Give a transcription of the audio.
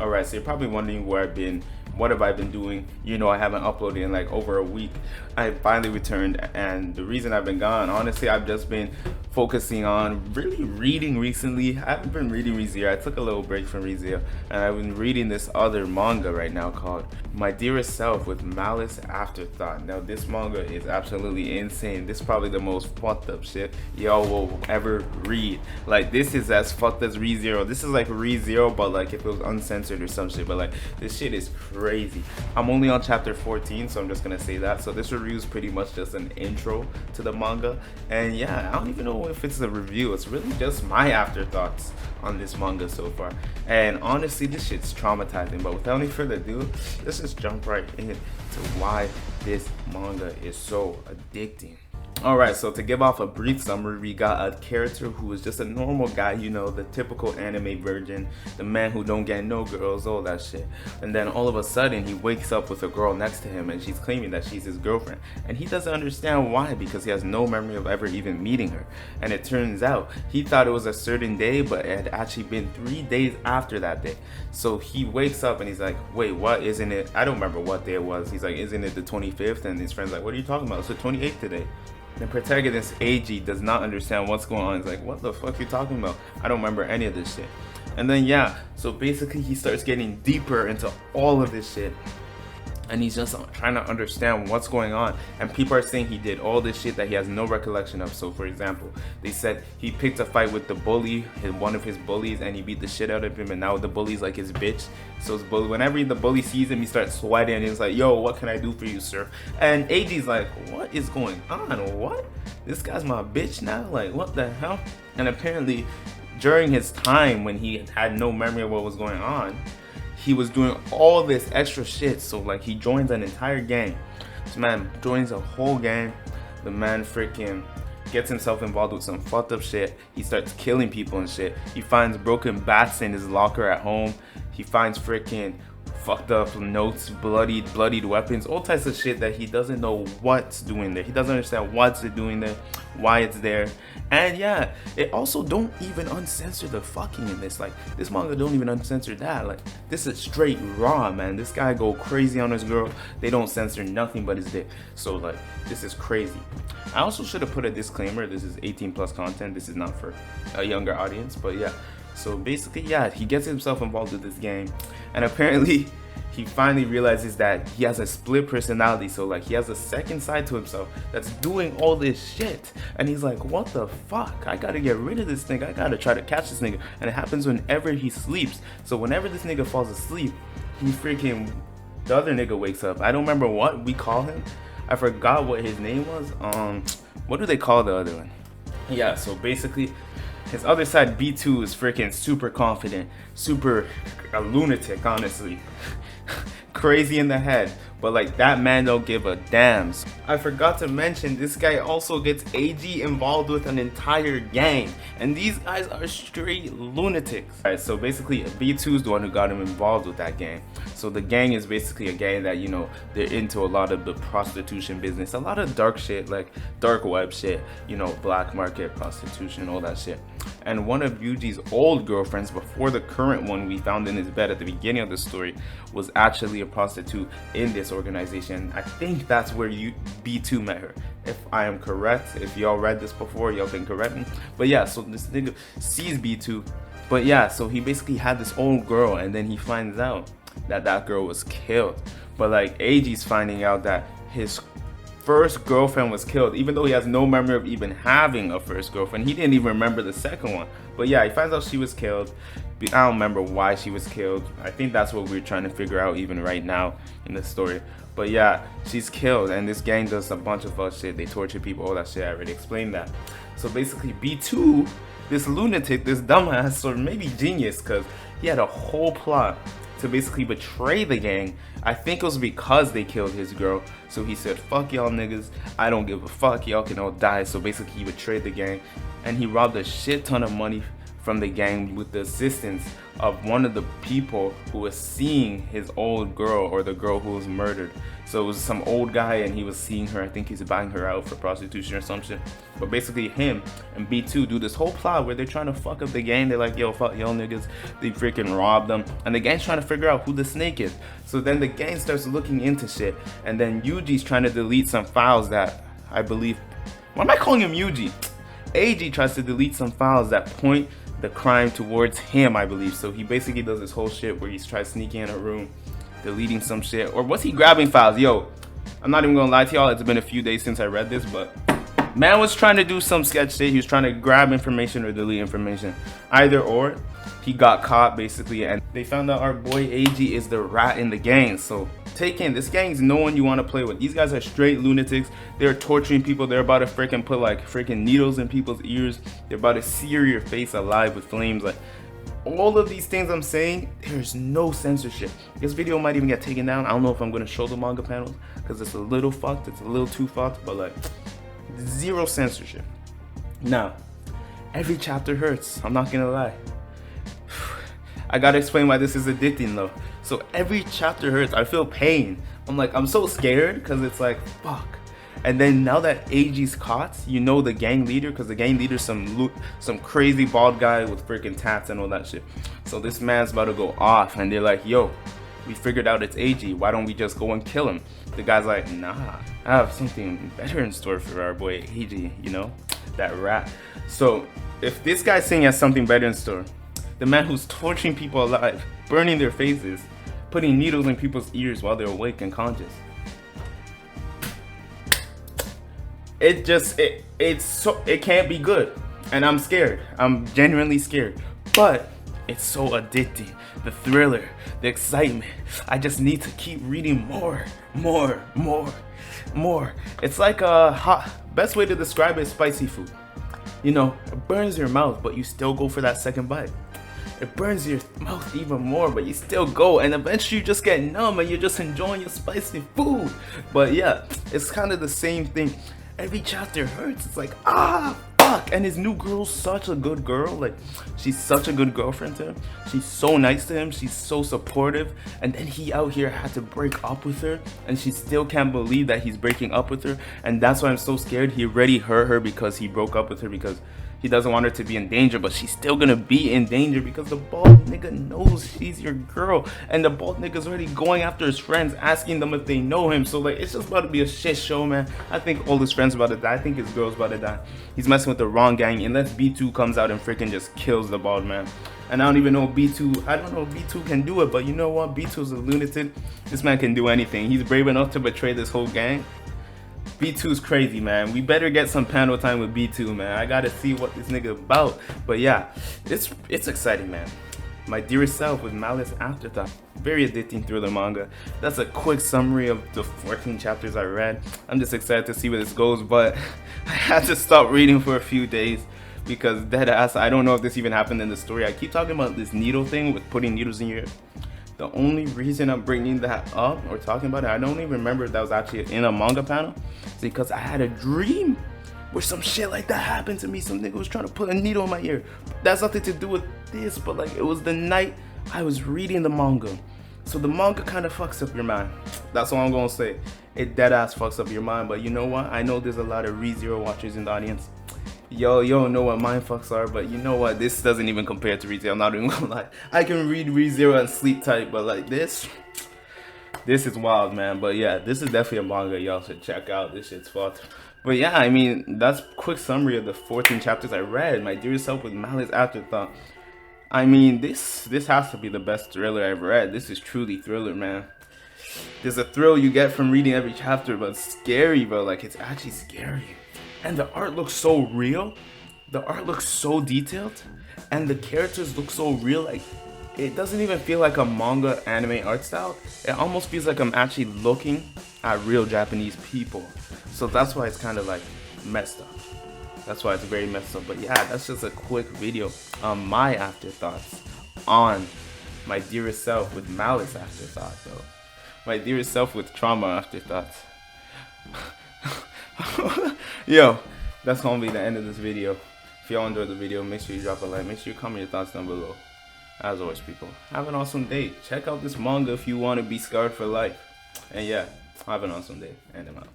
Alright, so you're probably wondering where I've been. What have I been doing? You know, I haven't uploaded in like over a week. I finally returned, and the reason I've been gone, honestly, I've just been focusing on really reading recently. I haven't been reading ReZero. I took a little break from ReZero, and I've been reading this other manga right now called My Dearest Self with Malice Afterthought. Now, this manga is absolutely insane. This is probably the most fucked up shit y'all will ever read. Like, this is as fucked as ReZero. This is like ReZero, but like if it was uncensored or some shit. But like, this shit is crazy. I'm only on chapter 14, so I'm just gonna say that. So this review is pretty much just an intro to the manga, and yeah, I don't even know if it's a review. It's really just my afterthoughts on this manga so far. And honestly, this shit's traumatizing. But without any further ado, let's just jump right into why this manga is so addicting. Alright, so to give off a brief summary, we got a character who is just a normal guy, you know, the typical anime virgin, the man who don't get no girls, all that shit. And then all of a sudden, he wakes up with a girl next to him, and she's claiming that she's his girlfriend. And he doesn't understand why, because he has no memory of ever even meeting her. And it turns out, he thought it was a certain day, but it had actually been 3 days after that day. So he wakes up and he's like, wait, what, isn't it? I don't remember what day it was. He's like, isn't it the 25th? And his friend's like, what are you talking about? It's the 28th today. The protagonist, Eiji, does not understand what's going on. He's like, what the fuck you talking about? I don't remember any of this shit. And then yeah, so basically he starts getting deeper into all of this shit. And he's just trying to understand what's going on. And people are saying he did all this shit that he has no recollection of. So for example, they said he picked a fight with the bully, one of his bullies, and he beat the shit out of him, and now the bully's like his bitch. So his bully, whenever the bully sees him, he starts sweating, and he's like, yo, what can I do for you, sir? And Eiji's like, what is going on? What? This guy's my bitch now? Like, what the hell? And apparently, during his time when he had no memory of what was going on, he was doing all this extra shit. So like, he joins an entire gang. This man joins a whole gang. The man freaking gets himself involved with some fucked up shit. He starts killing people and shit. He finds broken bats in his locker at home. He finds freaking fucked up notes, bloodied weapons, all types of shit that he doesn't know what's doing there. He doesn't understand what's doing there, why it's there. And yeah, it also don't even uncensor the fucking in this. Like, this manga don't even uncensor that. Like, this is straight raw, man. This guy go crazy on his girl. They don't censor nothing but his dick. So like, this is crazy. I also should have put a disclaimer. This is 18+ content. This is not for a younger audience, but yeah. So basically, yeah, he gets himself involved with this game, and apparently he finally realizes that he has a split personality. So like, he has a second side to himself that's doing all this shit, and he's like, what the fuck? I gotta get rid of this nigga. I gotta try to catch this nigga. And it happens whenever he sleeps. So whenever this nigga falls asleep, he freaking, the other nigga wakes up. I don't remember what we call him. I forgot what his name was. What do they call the other one? Yeah, so basically, his other side, B2, is freaking super confident, super a lunatic, honestly. Crazy in the head, but like, that man don't give a damn. I forgot to mention, this guy also gets Eiji involved with an entire gang, and these guys are straight lunatics. Alright, so basically B2 is the one who got him involved with that gang. So the gang is basically a gang that, you know, they're into a lot of the prostitution business, a lot of dark shit, like dark web shit, you know, black market prostitution, all that shit. And one of Yuji's old girlfriends, before the current one we found in his bed at the beginning of the story, was actually a prostitute in this organization. I think that's where B2 met her, if I am correct. If y'all read this before, y'all can correct me. But yeah, so this nigga sees B2. But yeah, so he basically had this old girl, and then he finds out that that girl was killed. But like, Eiji's finding out that his first girlfriend was killed, even though he has no memory of even having a first girlfriend. He didn't even remember the second one. But yeah, he finds out she was killed. I don't remember why she was killed. I think that's what we're trying to figure out even right now in the story. But yeah, she's killed, and this gang does a bunch of other shit. They torture people, all that shit. I already explained that. So basically, B2, this lunatic, this dumbass, or maybe genius, because he had a whole plot to basically betray the gang. I think it was because they killed his girl. So he said, fuck y'all niggas, I don't give a fuck, y'all can all die. So basically, he betrayed the gang, and he robbed a shit ton of money from the gang with the assistance of one of the people who was seeing his old girl, or the girl who was murdered. So it was some old guy and he was seeing her. I think he's buying her out for prostitution or some shit. But basically him and B2 do this whole plot where they're trying to fuck up the gang. They're like, yo, fuck y'all niggas. They freaking robbed them. And the gang's trying to figure out who the snake is. So then the gang starts looking into shit. And then Yuji's trying to delete some files that I believe... Why am I calling him Yuji? Eiji tries to delete some files that point the crime towards him, I believe. So he basically does this whole shit where he's trying to sneak in a room, deleting some shit. Or was he grabbing files? Yo, I'm not even gonna lie to y'all, it's been a few days since I read this, but man was trying to do some sketch shit. He was trying to grab information or delete information. Either or, he got caught basically, and they found out our boy Eiji is the rat in the gang. So take in, this gang's no one you want to play with. These guys are straight lunatics. They're torturing people. They're about to freaking put like freaking needles in people's ears. They're about to sear your face alive with flames. Like, all of these things I'm saying, there's no censorship. This video might even get taken down. I don't know if I'm going to show the manga panels because it's a little fucked. It's a little too fucked, but like, zero censorship. Now, every chapter hurts. I'm not going to lie. I gotta explain why this is addicting though. So every chapter hurts. I feel pain. I'm so scared because it's like, fuck. And then now that Eiji's caught, you know the gang leader, because the gang leader's some crazy bald guy with freaking tats and all that shit. So this man's about to go off, and they're like, yo, we figured out it's Eiji. Why don't we just go and kill him? The guy's like, nah, I have something better in store for our boy Eiji, you know, that rat. So if this guy's saying he has something better in store, the man who's torturing people alive, burning their faces, putting needles in people's ears while they're awake and conscious. It can't be good. And I'm scared. I'm genuinely scared. But it's so addicting. The thriller, the excitement. I just need to keep reading more. It's like best way to describe it is spicy food. You know, it burns your mouth, but you still go for that second bite. It burns your mouth even more, but you still go, and eventually you just get numb and you're just enjoying your spicy food. But yeah, it's kind of the same thing. Every chapter hurts. It's like, fuck. And his new girl's such a good girl. Like, she's such a good girlfriend to him. She's so nice to him. She's so supportive. And then he out here had to break up with her, and she still can't believe that he's breaking up with her. And that's why I'm so scared. He already hurt her because he broke up with her, because he doesn't want her to be in danger, but she's still gonna be in danger because the bald nigga knows she's your girl, and the bald nigga's already going after his friends, asking them if they know him. So like, it's just about to be a shit show, man. I think all his friends about to die. I think his girl's about to die. He's messing with the wrong gang, unless B2 comes out and freaking just kills the bald man. And I don't even know if B2, I don't know if B2 can do it, but you know what? B2's a lunatic. This man can do anything. He's brave enough to betray this whole gang. B2's crazy, man. We better get some panel time with B2, man. I gotta see what this nigga about. But yeah, it's exciting, man. My Dearest Self with Malice, Afterthought. Very addicting thriller manga. That's a quick summary of the 14 chapters I read. I'm just excited to see where this goes, but I had to stop reading for a few days because deadass, I don't know if this even happened in the story. I keep talking about this needle thing with putting needles in your ear. The only reason I'm bringing that up or talking about it, I don't even remember if that was actually in a manga panel, is because I had a dream where some shit like that happened to me. Some nigga was trying to put a needle in my ear. That's nothing to do with this, but like, it was the night I was reading the manga. So the manga kind of fucks up your mind. That's all I'm gonna say. It deadass fucks up your mind, but you know what? I know there's a lot of ReZero watchers in the audience. Yo don't know what mind fucks are, but you know what? This doesn't even compare to ReZero. I'm not even gonna lie. I can read ReZero and sleep tight, but like this is wild, man. But yeah, this is definitely a manga y'all should check out. This shit's fucked. But yeah, I mean, that's a quick summary of the 14 chapters I read. My Dearest Self with Malice, Afterthought. I mean, this has to be the best thriller I've read. This is truly thriller, man. There's a thrill you get from reading every chapter, but it's scary, bro. Like, it's actually scary. And the art looks so real. The art looks so detailed. And the characters look so real. Like, it doesn't even feel like a manga anime art style. It almost feels like I'm actually looking at real Japanese people. So that's why it's kind of like messed up. That's why it's very messed up. But yeah, that's just a quick video on my afterthoughts on My Dearest Self with Malice Afterthought, though. My Dearest Self with Trauma Afterthoughts. Yo, that's gonna be the end of this video. If y'all enjoyed the video, make sure you drop a like. Make sure you comment your thoughts down below. As always, people, have an awesome day. Check out this manga if you want to be scarred for life. And yeah, have an awesome day. And I'm out.